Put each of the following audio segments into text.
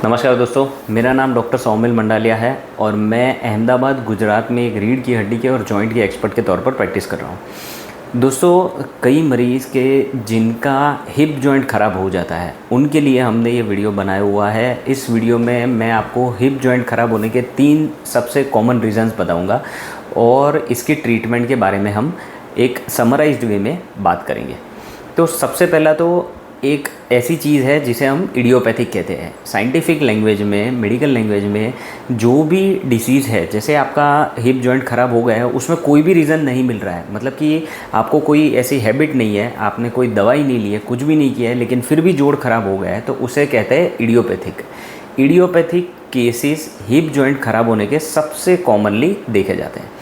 नमस्कार दोस्तों, मेरा नाम डॉक्टर सौमिल मंडालिया है और मैं अहमदाबाद गुजरात में एक रीढ़ की हड्डी के और जॉइंट के एक्सपर्ट के तौर पर प्रैक्टिस कर रहा हूँ। दोस्तों, कई मरीज़ के जिनका हिप जॉइंट ख़राब हो जाता है उनके लिए हमने ये वीडियो बनाया हुआ है। इस वीडियो में मैं आपको हिप जॉइंट ख़राब होने के 3 सबसे कॉमन रीज़न्स बताऊँगा और इसके ट्रीटमेंट के बारे में हम एक समराइज्ड वे में बात करेंगे। तो सबसे पहला तो एक ऐसी चीज़ है जिसे हम इडियोपैथिक कहते हैं। साइंटिफिक लैंग्वेज में, मेडिकल लैंग्वेज में जो भी डिसीज़ है, जैसे आपका हिप जॉइंट ख़राब हो गया है, उसमें कोई भी रीज़न नहीं मिल रहा है, मतलब कि आपको कोई ऐसी हैबिट नहीं है, आपने कोई दवाई नहीं ली है, कुछ भी नहीं किया है, लेकिन फिर भी जोड़ ख़राब हो गया है, तो उसे कहते हैं idiopathic. Idiopathic cases hip joint ख़राब होने के सबसे कॉमनली देखे जाते हैं।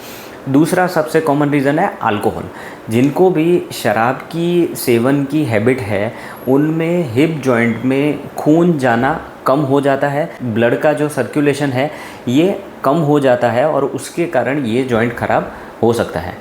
दूसरा सबसे कॉमन रीज़न है अल्कोहल। जिनको भी शराब की सेवन की हैबिट है उनमें हिप जॉइंट में खून जाना कम हो जाता है, ब्लड का जो सर्कुलेशन है ये कम हो जाता है और उसके कारण ये जॉइंट ख़राब हो सकता है।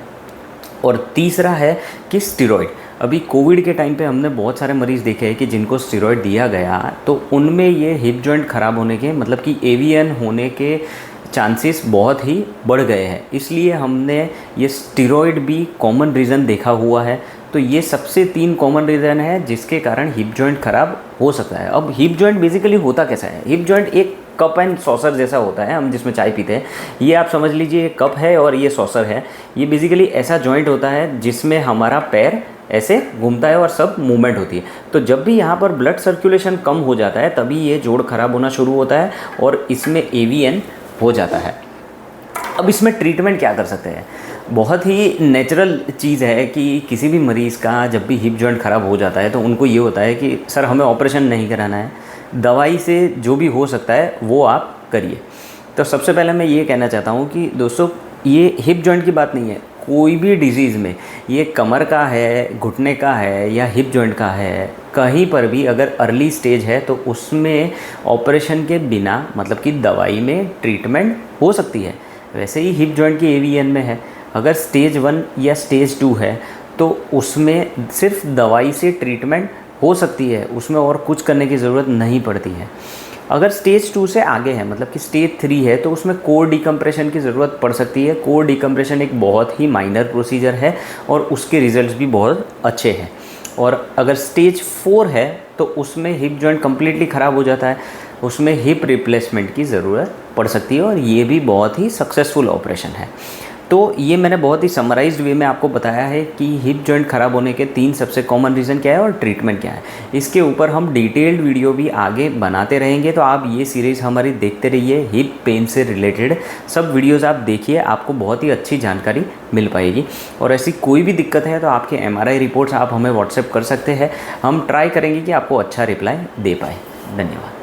और तीसरा है कि स्टेरॉइड। अभी कोविड के टाइम पे हमने बहुत सारे मरीज़ देखे हैं कि जिनको स्टेरॉइड दिया गया तो उनमें ये हिप जॉइंट ख़राब होने के, मतलब कि एवीएन होने के चांसेस बहुत ही बढ़ गए हैं। इसलिए हमने ये स्टेरॉइड भी कॉमन रीज़न देखा हुआ है। तो ये सबसे 3 कॉमन रीज़न है जिसके कारण हिप जॉइंट ख़राब हो सकता है। अब हिप जॉइंट बेसिकली होता कैसा है? हिप जॉइंट एक कप एंड सॉसर जैसा होता है, हम जिसमें चाय पीते हैं। ये आप समझ लीजिए कप है और ये सॉसर है। ये बेसिकली ऐसा जॉइंट होता है जिसमें हमारा पैर ऐसे घूमता है और सब मूवमेंट होती है। तो जब भी यहाँ पर ब्लड सर्कुलेशन कम हो जाता है तभी ये जोड़ ख़राब होना शुरू होता है और इसमें एवीएन हो जाता है। अब इसमें ट्रीटमेंट क्या कर सकते हैं? बहुत ही नेचुरल चीज़ है कि किसी भी मरीज़ का जब भी हिप जॉइंट ख़राब हो जाता है तो उनको ये होता है कि सर हमें ऑपरेशन नहीं कराना है, दवाई से जो भी हो सकता है वो आप करिए। तो सबसे पहले मैं ये कहना चाहता हूँ कि दोस्तों, ये हिप जॉइंट की बात नहीं है, कोई भी डिजीज़ में, ये कमर का है, घुटने का है या हिप जॉइंट का है, कहीं पर भी अगर अर्ली स्टेज है तो उसमें ऑपरेशन के बिना, मतलब कि दवाई में ट्रीटमेंट हो सकती है। वैसे ही हिप जॉइंट की एवीएन में है, अगर स्टेज 1 या स्टेज 2 है तो उसमें सिर्फ दवाई से ट्रीटमेंट हो सकती है, उसमें और कुछ करने की ज़रूरत नहीं पड़ती है। अगर स्टेज 2 से आगे है, मतलब कि स्टेज 3 है, तो उसमें कोर डिकम्प्रेशन की ज़रूरत पड़ सकती है। कोर डिकम्प्रेशन एक बहुत ही माइनर प्रोसीजर है और उसके रिजल्ट्स भी बहुत अच्छे हैं। और अगर स्टेज 4 है तो उसमें हिप जॉइंट कम्प्लीटली ख़राब हो जाता है, उसमें हिप रिप्लेसमेंट की ज़रूरत पड़ सकती है और ये भी बहुत ही सक्सेसफुल ऑपरेशन है। तो ये मैंने बहुत ही समराइज्ड वे में आपको बताया है कि हिप जॉइंट ख़राब होने के 3 सबसे कॉमन रीज़न क्या है और ट्रीटमेंट क्या है। इसके ऊपर हम डिटेल्ड वीडियो भी आगे बनाते रहेंगे, तो आप ये सीरीज़ हमारी देखते रहिए। हिप पेन से रिलेटेड सब वीडियोज़ आप देखिए, आपको बहुत ही अच्छी जानकारी मिल पाएगी। और ऐसी कोई भी दिक्कत है तो आपके MRI रिपोर्ट्स आप हमें व्हाट्सएप कर सकते हैं, हम ट्राई करेंगे कि आपको अच्छा रिप्लाई दे पाए। धन्यवाद।